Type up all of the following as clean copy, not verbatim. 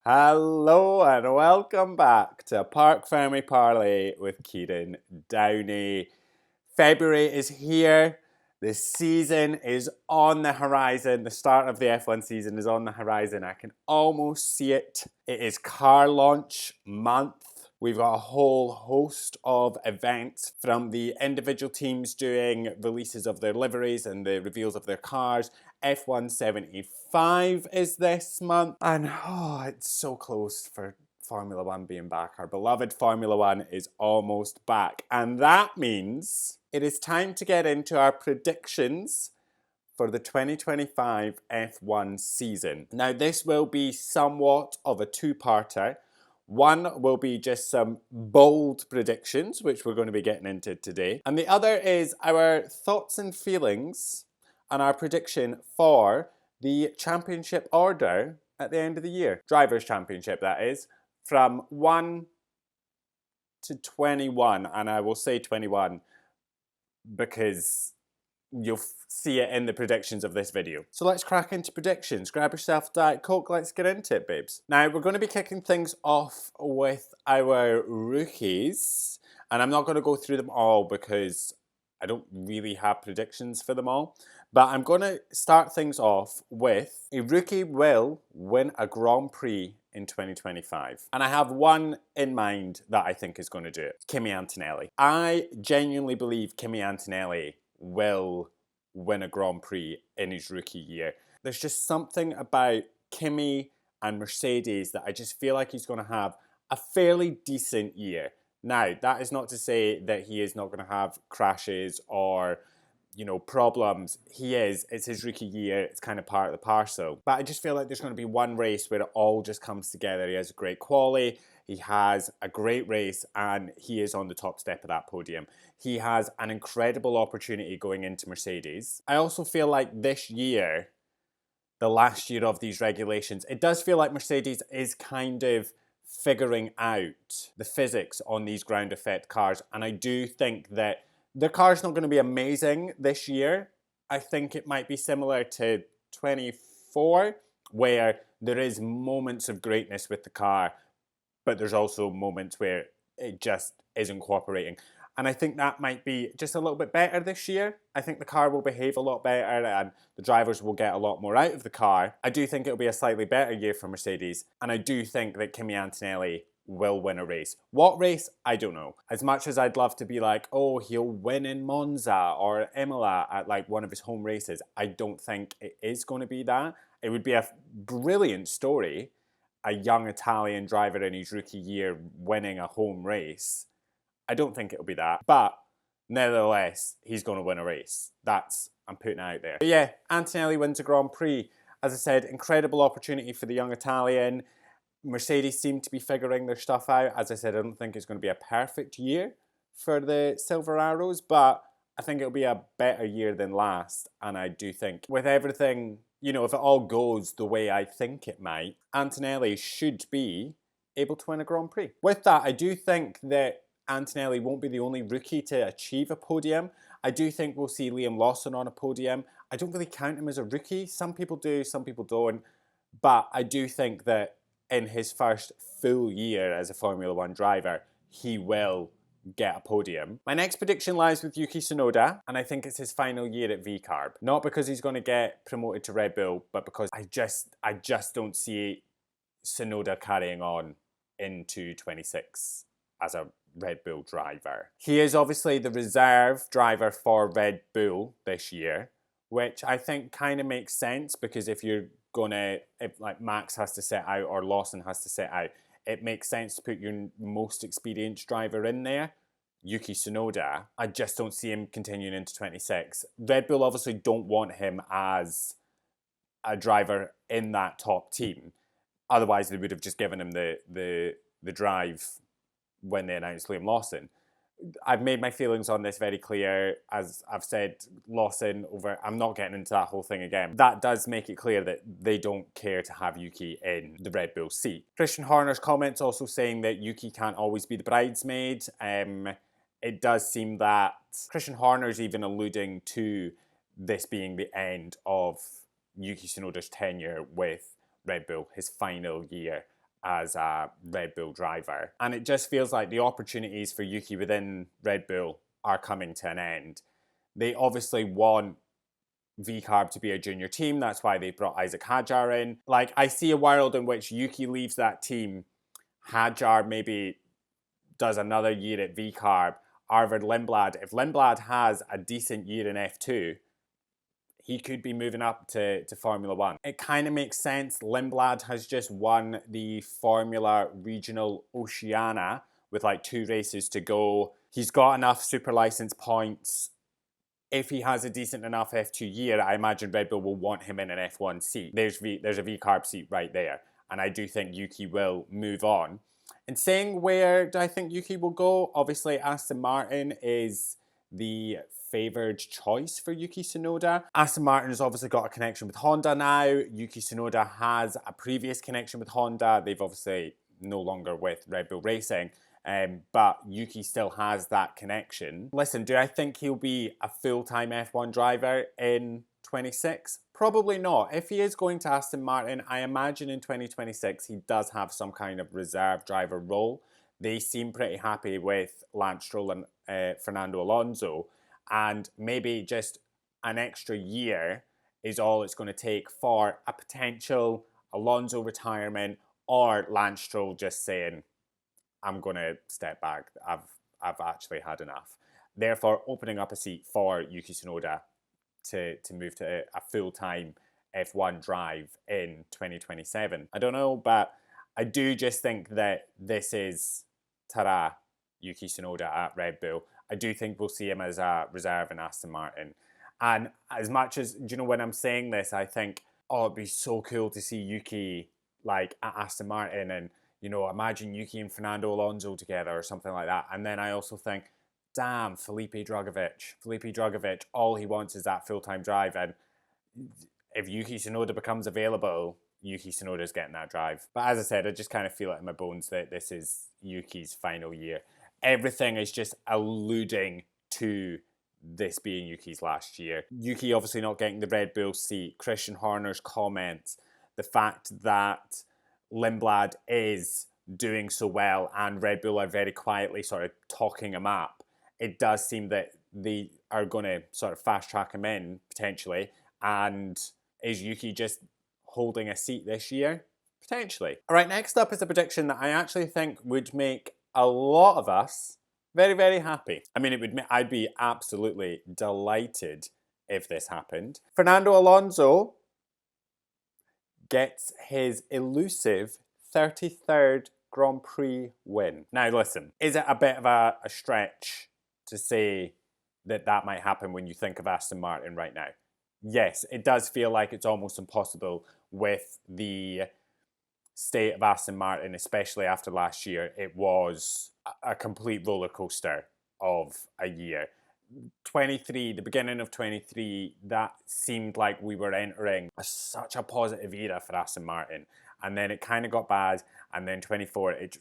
Hello and welcome back to Parc Fermé Parlay with Kieran Downey. February is here. The season is on the horizon. The start of the F1 season is on the horizon. I can almost see it. It is car launch month. We've got a whole host of events from the individual teams doing releases of their liveries and the reveals of their cars. F1 75 is this month. And it's so close for Formula One being back. Our beloved Formula One is almost back. And that means it is time to get into our predictions for the 2025 F1 season. Now, this will be somewhat of a two-parter. One will be just some bold predictions, which we're going to be getting into today. And the other is our thoughts and feelings and our prediction for the championship order at the end of the year. Drivers' Championship, that is, from 1 to 21. And I will say 21 because you'll see it in the predictions of this video. So let's crack into predictions. Grab yourself a Diet Coke, let's get into it, babes. Now, we're going to be kicking things off with our rookies. And I'm not going to go through them all because I don't really have predictions for them all. But I'm going to start things off with a rookie will win a Grand Prix in 2025. And I have one in mind that I think is going to do it. Kimi Antonelli. I genuinely believe Kimi Antonelli will win a Grand Prix in his rookie year. There's just something about Kimi and Mercedes that I just feel like he's going to have a fairly decent year. Now, that is not to say that he is not going to have crashes or, problems. He is. It's his rookie year. It's kind of part of the parcel. But I just feel like there's going to be one race where it all just comes together. He has a great quali. He has a great race and he is on the top step of that podium. He has an incredible opportunity going into Mercedes. I also feel like this year, the last year of these regulations, it does feel like Mercedes is kind of figuring out the physics on these ground effect cars. And I do think that the car's not going to be amazing this year. I think it might be similar to 24, where there is moments of greatness with the car, but there's also moments where it just isn't cooperating. And I think that might be just a little bit better this year. I think the car will behave a lot better and the drivers will get a lot more out of the car. I do think it'll be a slightly better year for Mercedes. And I do think that Kimi Antonelli will win a race. What race? I don't know. As much as I'd love to be like, oh, he'll win in Monza or Imola at like one of his home races, I don't think it is going to be that. It would be a brilliant story. A young Italian driver in his rookie year winning a home race. I don't think it'll be that, but nevertheless, he's going to win a race. I'm putting it out there. But yeah, Antonelli wins a Grand Prix. As I said, incredible opportunity for the young Italian. Mercedes seem to be figuring their stuff out. As I said, I don't think it's going to be a perfect year for the Silver Arrows, but I think it'll be a better year than last. And I do think with everything, if it all goes the way I think it might, Antonelli should be able to win a Grand Prix. With that, I do think that Antonelli won't be the only rookie to achieve a podium. I do think we'll see Liam Lawson on a podium. I don't really count him as a rookie. Some people do, some people don't. But I do think that in his first full year as a Formula One driver, he will get a podium. My next prediction lies with Yuki Tsunoda, and I think it's his final year at VCarb. Not because he's going to get promoted to Red Bull, but because I just don't see Tsunoda carrying on into 26 as a Red Bull driver. He is obviously the reserve driver for Red Bull this year, which I think kind of makes sense because if like Max has to set out or Lawson has to set out, it makes sense to put your most experienced driver in there. Yuki Tsunoda, I just don't see him continuing into 26. Red Bull obviously don't want him as a driver in that top team. Otherwise, they would have just given him the drive when they announced Liam Lawson. I've made my feelings on this very clear. As I've said, Lawson over, I'm not getting into that whole thing again. That does make it clear that they don't care to have Yuki in the Red Bull seat. Christian Horner's comments also saying that Yuki can't always be the bridesmaid. It does seem that Christian Horner's even alluding to this being the end of Yuki Tsunoda's tenure with Red Bull, his final year as a Red Bull driver. And it just feels like the opportunities for Yuki within Red Bull are coming to an end. They obviously want VCARB to be a junior team. That's why they brought Isaac Hadjar in. Like, I see a world in which Yuki leaves that team. Hadjar maybe does another year at VCARB. Arvid Lindblad, if Lindblad has a decent year in F2, he could be moving up to Formula One. It kind of makes sense. Lindblad has just won the Formula Regional Oceania with like 2 races to go. He's got enough super license points. If he has a decent enough F2 year, I imagine Red Bull will want him in an F1 seat. There's a VCARB seat right there. And I do think Yuki will move on. And saying where do I think Yuki will go? Obviously, Aston Martin is the favoured choice for Yuki Tsunoda. Aston Martin has obviously got a connection with Honda now. Yuki Tsunoda has a previous connection with Honda. They've obviously no longer with Red Bull Racing. But Yuki still has that connection. Listen, do I think he'll be a full-time F1 driver in 26? Probably not. If he is going to Aston Martin, I imagine in 2026 he does have some kind of reserve driver role. They seem pretty happy with Lance Stroll and Fernando Alonso, and maybe just an extra year is all it's going to take for a potential Alonso retirement or Lance Stroll just saying, I'm going to step back. I've actually had enough. Therefore, opening up a seat for Yuki Tsunoda to move to a full-time F1 drive in 2027. I don't know, but I do just think that this is ta-ra, Yuki Tsunoda at Red Bull. I do think we'll see him as a reserve in Aston Martin. And as much as, do you know, when I'm saying this, I think, oh, it'd be so cool to see Yuki like at Aston Martin and, you know, imagine Yuki and Fernando Alonso together or something like that. And then I also think, damn, Felipe Drugovich, all he wants is that full-time drive. And if Yuki Tsunoda becomes available, Yuki Tsunoda's getting that drive. But as I said, I just kind of feel it in my bones that this is Yuki's final year. Everything is just alluding to this being Yuki's last year. Yuki obviously not getting the Red Bull seat, Christian Horner's comments, the fact that Lindblad is doing so well and Red Bull are very quietly sort of talking him up. It does seem that they are going to sort of fast track him in potentially. And is Yuki just holding a seat this year? Potentially. All right, next up is a prediction that I actually think would make a lot of us very, very happy. I mean, I'd be absolutely delighted if this happened. Fernando Alonso gets his elusive 33rd Grand Prix win. Now listen, is it a bit of a stretch to say that that might happen when you think of Aston Martin right now? Yes, it does feel like it's almost impossible with the state of Aston Martin, especially after last year. It was a complete roller coaster of a year. 23, the beginning of 23, that seemed like we were entering such a positive era for Aston Martin. And then it kind of got bad. And then 24, it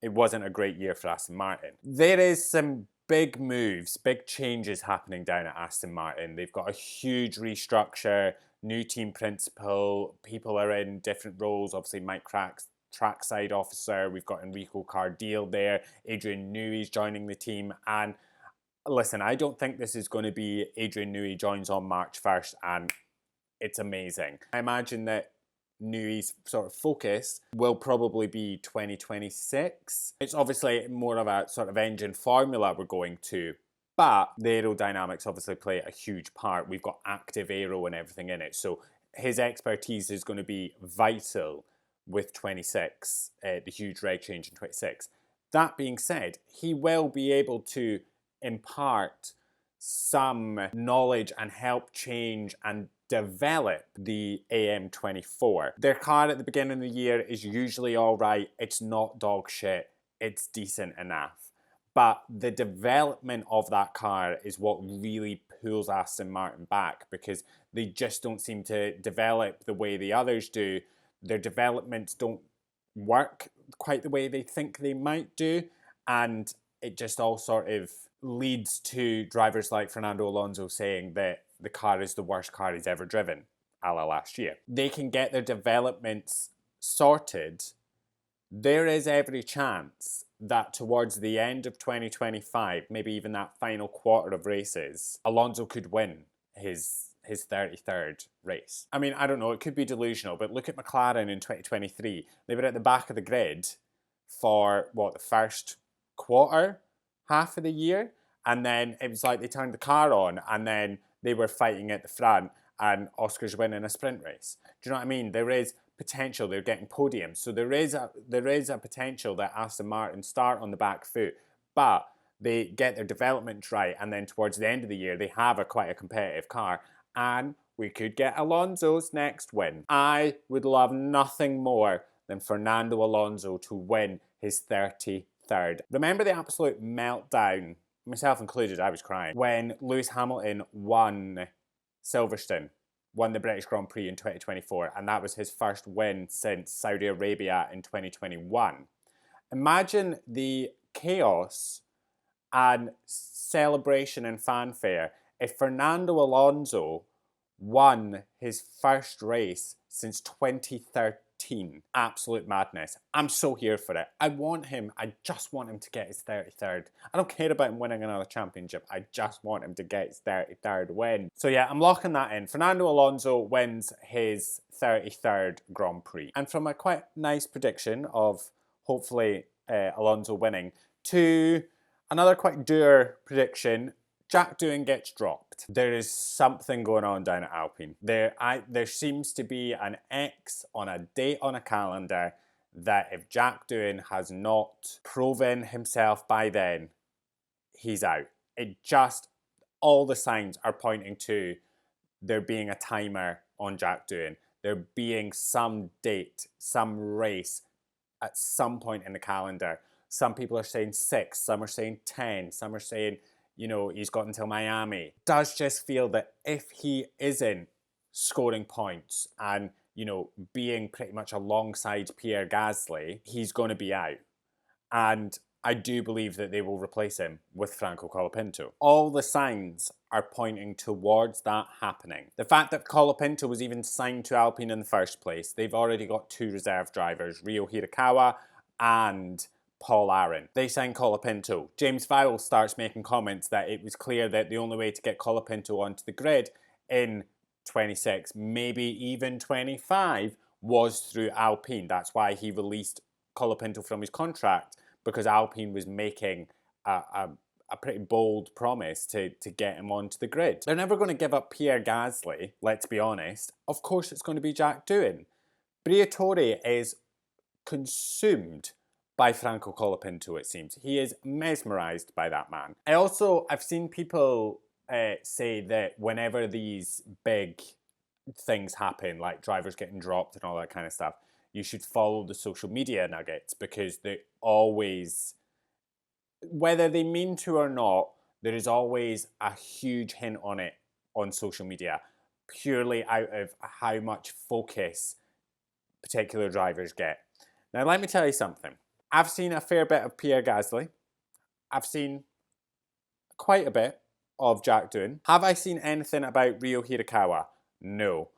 wasn't a great year for Aston Martin. There is some big moves, big changes happening down at Aston Martin. They've got a huge restructure, new team principal, people are in different roles. Obviously, Mike Crack's trackside officer. We've got Enrico Cardile there. Adrian Newey's joining the team. And listen, I don't think this is going to be Adrian Newey joins on March 1st and it's amazing. I imagine that Newey's sort of focus will probably be 2026. It's obviously more of a sort of engine formula we're going to, but the aerodynamics obviously play a huge part. We've got active aero and everything in it. So his expertise is going to be vital with 26, the huge reg change in 26. That being said, he will be able to impart some knowledge and help change and develop the AM24. Their car at the beginning of the year is usually all right. It's not dog shit. It's decent enough. But the development of that car is what really pulls Aston Martin back because they just don't seem to develop the way the others do. Their developments don't work quite the way they think they might do. And it just all sort of leads to drivers like Fernando Alonso saying that the car is the worst car he's ever driven. a la last year. They can get their developments sorted. There is every chance that towards the end of 2025, maybe even that final quarter of races, Alonso could win his 33rd race. I mean, I don't know, it could be delusional, but look at McLaren in 2023. They were at the back of the grid for, the first quarter, half of the year, and then it was like they turned the car on, and then they were fighting at the front, and Oscar's winning a sprint race. Do you know what I mean? There is potential. They're getting podiums. So there is a potential that Aston Martin start on the back foot, but they get their development right, and then towards the end of the year, they have quite a competitive car, and we could get Alonso's next win. I would love nothing more than Fernando Alonso to win his 33rd. Remember the absolute meltdown, myself included, I was crying, when Lewis Hamilton won Silverstone, won the British Grand Prix in 2024, and that was his first win since Saudi Arabia in 2021. Imagine the chaos and celebration and fanfare if Fernando Alonso won his first race since 2013. Absolute madness. I'm so here for it. I just want him to get his 33rd. I don't care about him winning another championship. I just want him to get his 33rd win. So yeah, I'm locking that in. Fernando Alonso wins his 33rd Grand Prix. And from a quite nice prediction of hopefully Alonso winning to another quite dour prediction, Jack Doohan gets dropped. There is something going on down at Alpine. There seems to be an X on a date on a calendar that if Jack Doohan has not proven himself by then, he's out. All the signs are pointing to there being a timer on Jack Doohan. There being some date, some race at some point in the calendar. Some people are saying 6, some are saying 10, some are saying, he's got until Miami. Does just feel that if he isn't scoring points and, being pretty much alongside Pierre Gasly, he's going to be out. And I do believe that they will replace him with Franco Colapinto. All the signs are pointing towards that happening. The fact that Colapinto was even signed to Alpine in the first place, they've already got 2 reserve drivers, Ryo Hirakawa and Paul Aaron. They signed Colapinto. James Vowell starts making comments that it was clear that the only way to get Colapinto onto the grid in 26, maybe even 25, was through Alpine. That's why he released Colapinto from his contract, because Alpine was making a pretty bold promise to get him onto the grid. They're never going to give up Pierre Gasly, let's be honest. Of course it's going to be Jack Doohan. Briatore is consumed by Franco Colapinto, it seems. He is mesmerised by that man. I've seen people say that whenever these big things happen, like drivers getting dropped and all that kind of stuff, you should follow the social media nuggets, because they always, whether they mean to or not, there is always a huge hint on it on social media, purely out of how much focus particular drivers get. Now, let me tell you something. I've seen a fair bit of Pierre Gasly. I've seen quite a bit of Jack Doohan. Have I seen anything about Ryo Hirakawa? No.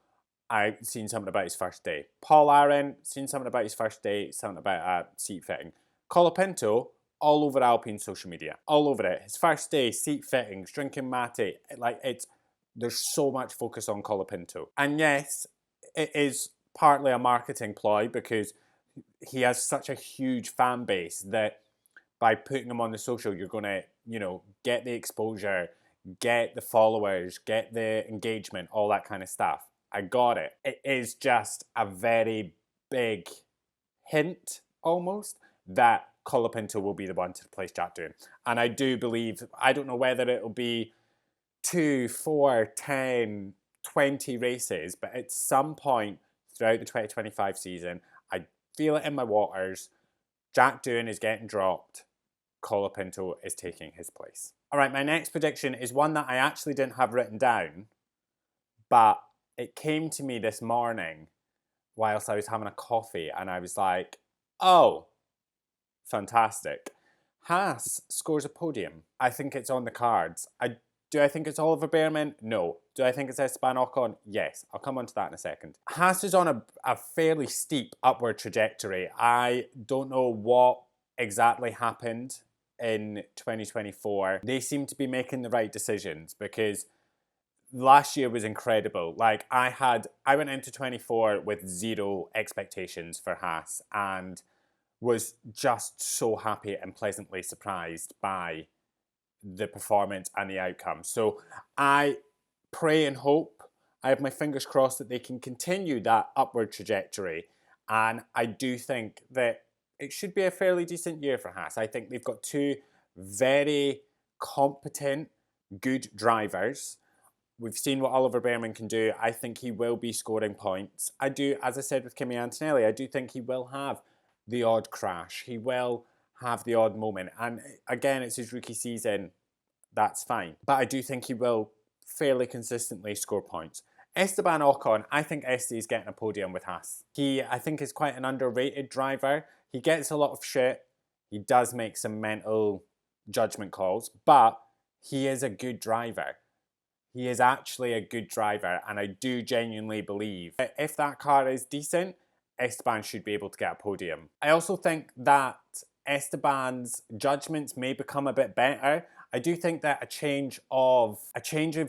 I've seen something about his first day. Paul Aaron, seen something about his first day, something about seat fitting. Colapinto, all over Alpine social media. All over it. His first day, seat fittings, drinking mate. There's so much focus on Colapinto. And yes, it is partly a marketing ploy, because he has such a huge fan base that by putting him on the social, you're going to, get the exposure, get the followers, get the engagement, all that kind of stuff. I got it. It is just a very big hint, almost, that Colapinto will be the one to replace Jack Doohan. And I do believe, I don't know whether it'll be 2, 4, 10, 20 races, but at some point throughout the 2025 season, I feel it in my waters, Jack Doohan is getting dropped, Colapinto is taking his place. All right, my next prediction is one that I actually didn't have written down, but it came to me this morning whilst I was having a coffee, and I was like, oh, fantastic. Haas scores a podium. I think it's on the cards. Do I think it's Oliver Bearman? No. Do I think it's Esteban Ocon? Yes, I'll come on to that in a second. Haas is on a fairly steep upward trajectory. I don't know what exactly happened in 2024. They seem to be making the right decisions because last year was incredible. Like I went into 24 with zero expectations for Haas and was just so happy and pleasantly surprised by the performance and the outcome. So I pray and hope, I have my fingers crossed that they can continue that upward trajectory. And I do think that it should be a fairly decent year for Haas. I think they've got two very competent, good drivers. We've seen what Oliver Behrman can do. I think he will be scoring points. I do, as I said with Kimi Antonelli, I do think he will have the odd crash. He will have the odd moment. And again, it's his rookie season. That's fine. But I do think he will fairly consistently score points. Esteban Ocon, I think Esti is getting a podium with Haas. He, I think, is quite an underrated driver. He gets a lot of shit. He does make some mental judgment calls, but he is a good driver. He is actually a good driver, and I do genuinely believe that if that car is decent, Esteban should be able to get a podium. I also think that Esteban's judgments may become a bit better. I do think that a change of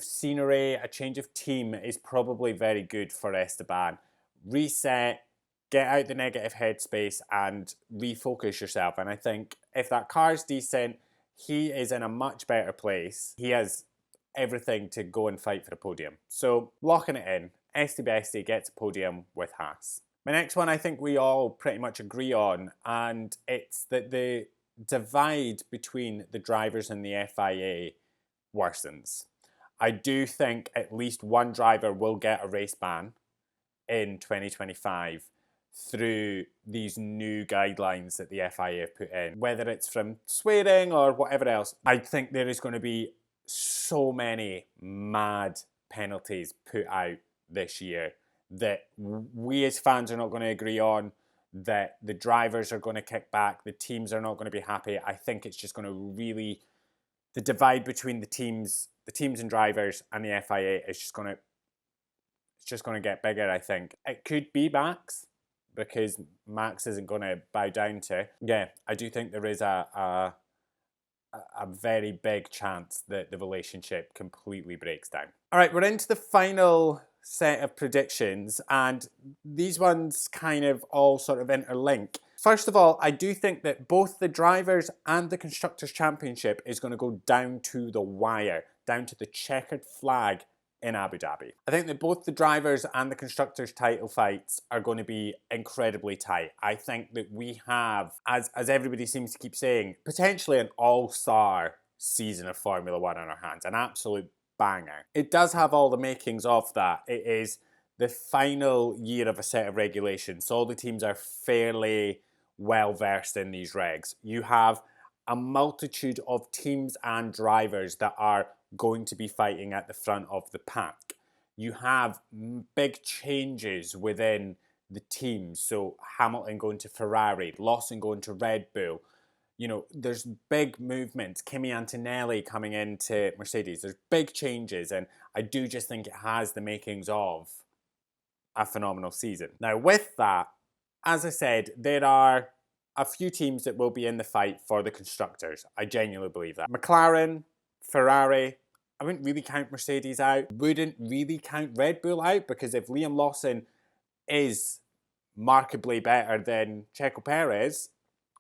scenery, a change of team is probably very good for Esteban. Reset, get out the negative headspace and refocus yourself. And I think if that car's decent, he is in a much better place. He has everything to go and fight for the podium. So locking it in, Esti Besti gets a podium with Haas. My next one I think we all pretty much agree on, and it's that the divide between the drivers and the FIA worsens. I do think at least one driver will get a race ban in 2025 through these new guidelines that the FIA have put in. Whether it's from swearing or whatever else, I think there is going to be so many mad penalties put out this year that we as fans are not going to agree on, that the drivers are going to kick back, the teams are not going to be happy. I think it's just going to really, the divide between the teams and drivers and the FIA is just going to get bigger, I think. It could be Max, because Max isn't going to bow down to. Yeah, I do think there is a very big chance that the relationship completely breaks down. All right, we're into the final set of predictions, and these ones kind of all sort of interlink. First of all, I do think that both the Drivers and the Constructors Championship is going to go down to the wire, down to the checkered flag in Abu Dhabi. I think that both the Drivers and the Constructors title fights are going to be incredibly tight. I think that we have, as everybody seems to keep saying, potentially an all-star season of Formula One on our hands, an absolute banger. It does have all the makings of that. It is the final year of a set of regulations, so all the teams are fairly well versed in these regs. You have a multitude of teams and drivers that are going to be fighting at the front of the pack. You have big changes within the teams, so Hamilton going to Ferrari, Lawson going to Red Bull. You know, there's big movements. Kimi Antonelli coming into Mercedes. There's big changes, and I do just think it has the makings of a phenomenal season. Now, with that, as I said, there are a few teams that will be in the fight for the constructors. I genuinely believe that. McLaren, Ferrari, I wouldn't really count Mercedes out. Wouldn't really count Red Bull out, because if Liam Lawson is markedly better than Checo Perez,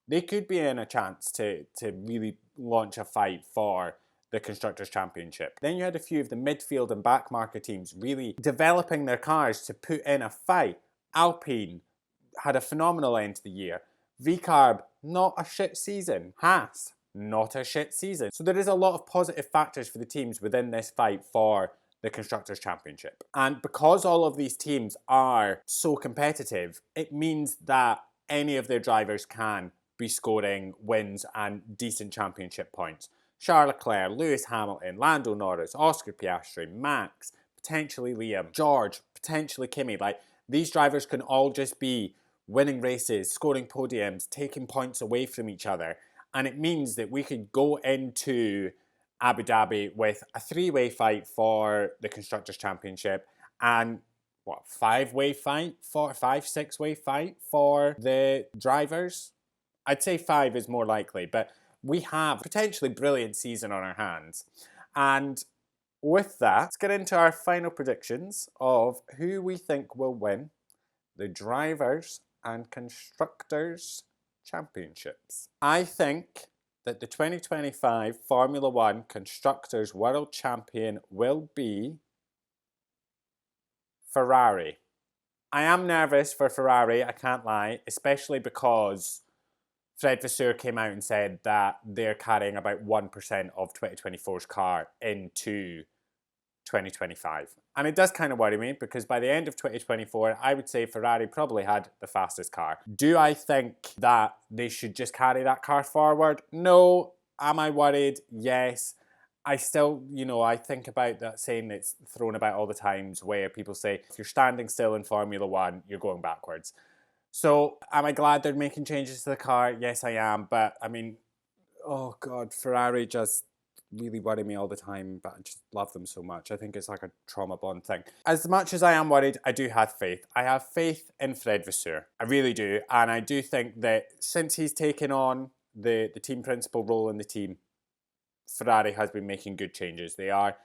they could be in a chance to really launch a fight for the Constructors' Championship. Then you had a few of the midfield and back marker teams really developing their cars to put in a fight. Alpine had a phenomenal end to the year. VCarb, not a shit season. Haas, not a shit season. So there is a lot of positive factors for the teams within this fight for the Constructors' Championship. And because all of these teams are so competitive, it means that any of their drivers can be scoring wins and decent championship points. Charles Leclerc, Lewis Hamilton, Lando Norris, Oscar Piastri, Max, potentially Liam, George, potentially Kimi. Like, these drivers can all just be winning races, scoring podiums, taking points away from each other. And it means that we could go into Abu Dhabi with a 3-way fight for the Constructors' Championship and what, 5-way fight for 6-way fight for the drivers. I'd say 5 is more likely, but we have a potentially brilliant season on our hands. And with that, let's get into our final predictions of who we think will win the Drivers and Constructors Championships. I think that the 2025 Formula One Constructors World Champion will be Ferrari. I am nervous for Ferrari, I can't lie, especially because Fred Vasseur came out and said that they're carrying about 1% of 2024's car into 2025. And it does kind of worry me because by the end of 2024, I would say Ferrari probably had the fastest car. Do I think that they should just carry that car forward? No. Am I worried? Yes. I still, I think about that saying that's thrown about all the times where people say, if you're standing still in Formula One, you're going backwards. So am I glad they're making changes to the car? Yes, I am. But I mean, oh God, Ferrari just really worry me all the time, but I just love them so much. I think it's like a trauma bond thing. As much as I am worried, I do have faith. I have faith in Fred Vasseur. I really do. And I do think that since he's taken on the team principal role in the team, Ferrari has been making good changes. They are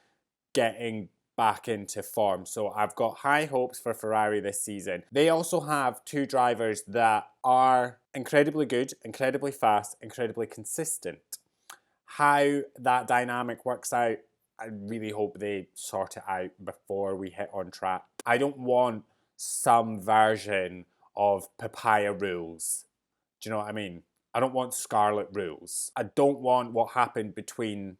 getting back into form. So I've got high hopes for Ferrari this season. They also have 2 drivers that are incredibly good, incredibly fast, incredibly consistent. How that dynamic works out, I really hope they sort it out before we hit on track. I don't want some version of papaya rules. Do you know what I mean? I don't want scarlet rules. I don't want what happened between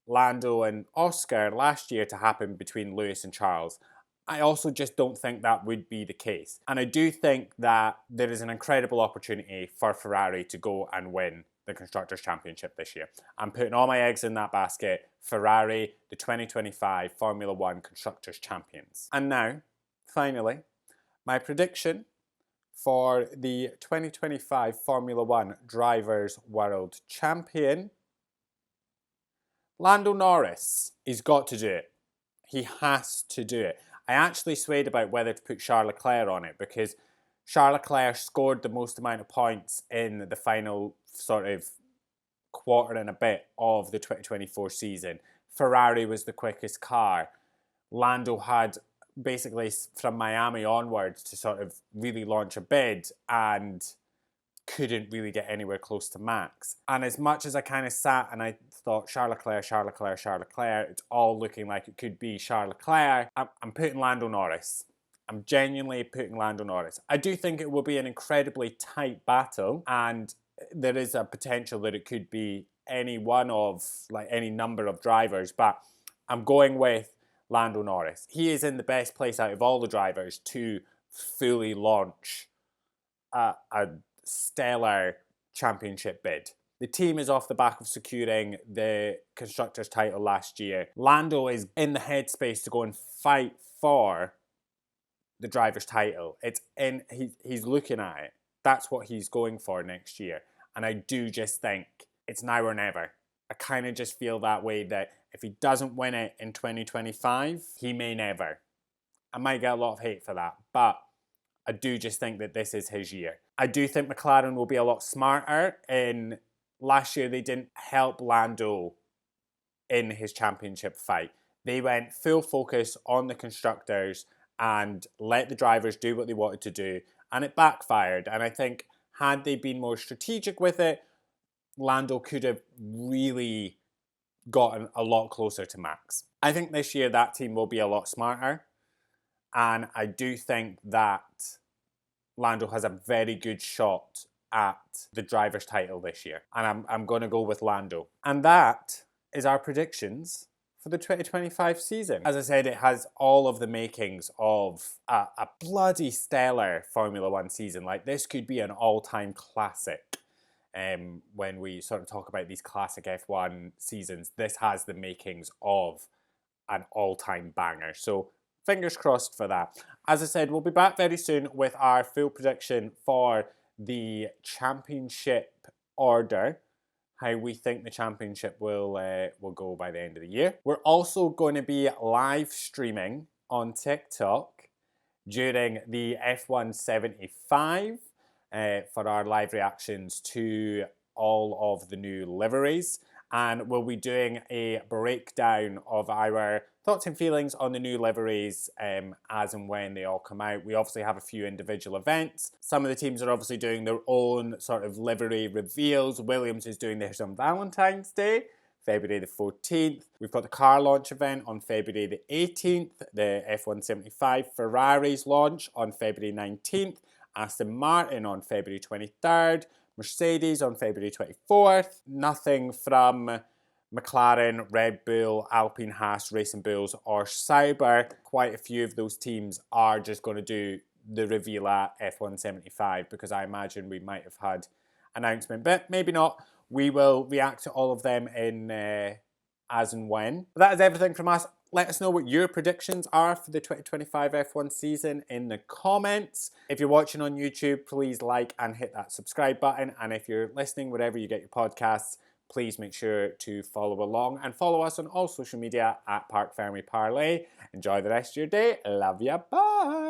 Lando and Oscar last year to happen between Lewis and Charles. I also just don't think that would be the case. And I do think that there is an incredible opportunity for Ferrari to go and win the Constructors' Championship this year. I'm putting all my eggs in that basket. Ferrari, the 2025 Formula One Constructors' Champions. And now, finally, my prediction for the 2025 Formula One Drivers' World Champion, Lando Norris. He's got to do it. He has to do it. I actually swayed about whether to put Charles Leclerc on it because Charles Leclerc scored the most amount of points in the final sort of quarter and a bit of the 2024 season. Ferrari was the quickest car. Lando had basically from Miami onwards to sort of really launch a bid and couldn't really get anywhere close to Max. And as much as I kind of sat and I thought Charles Leclerc, Charles Leclerc, Charles Leclerc, it's all looking like it could be Charles Leclerc, I'm putting Lando Norris. I'm genuinely putting Lando Norris. I do think it will be an incredibly tight battle and there is a potential that it could be any one of, like any number of drivers, but I'm going with Lando Norris. He is in the best place out of all the drivers to fully launch a stellar championship bid. The team is off the back of securing the Constructors' title last year. Lando is in the headspace to go and fight for the driver's title. He's looking at it. That's what he's going for next year. And I do just think it's now or never. I kind of just feel that way that if he doesn't win it in 2025, he may never. I might get a lot of hate for that, but I do just think that this is his year. I do think McLaren will be a lot smarter. In last year, they didn't help Lando in his championship fight. They went full focus on the constructors and let the drivers do what they wanted to do, and it backfired. And I think had they been more strategic with it, Lando could have really gotten a lot closer to Max. I think this year that team will be a lot smarter, and I do think that Lando has a very good shot at the driver's title this year. And I'm going to go with Lando. And that is our predictions for the 2025 season. As I said, it has all of the makings of a bloody stellar Formula One season. Like, this could be an all-time classic. When we sort of talk about these classic F1 seasons, this has the makings of an all-time banger. So fingers crossed for that. As I said, we'll be back very soon with our full prediction for the championship order how we think the championship will go by the end of the year. We're also going to be live streaming on TikTok during the F1 75 for our live reactions to all of the new liveries. And we'll be doing a breakdown of our thoughts and feelings on the new liveries as and when they all come out. We obviously have a few individual events. Some of the teams are obviously doing their own sort of livery reveals. Williams is doing theirs on Valentine's Day, February the 14th. We've got the car launch event on February the 18th, the F1 75. Ferrari's launch on February 19th, Aston Martin on February 23rd, Mercedes on February 24th. Nothing from McLaren, Red Bull, Alpine, Haas, Racing Bulls or Sauber. Quite a few of those teams are just going to do the reveal at F1 75 because I imagine we might have had announcement, but maybe not. We will react to all of them in as and when. But that is everything from us. Let us know what your predictions are for the 2025 F1 season in the comments. If you're watching on YouTube, please like and hit that subscribe button. And if you're listening wherever you get your podcasts, please make sure to follow along and follow us on all social media at Parc Fermé Parlay. Enjoy the rest of your day. Love ya. Bye.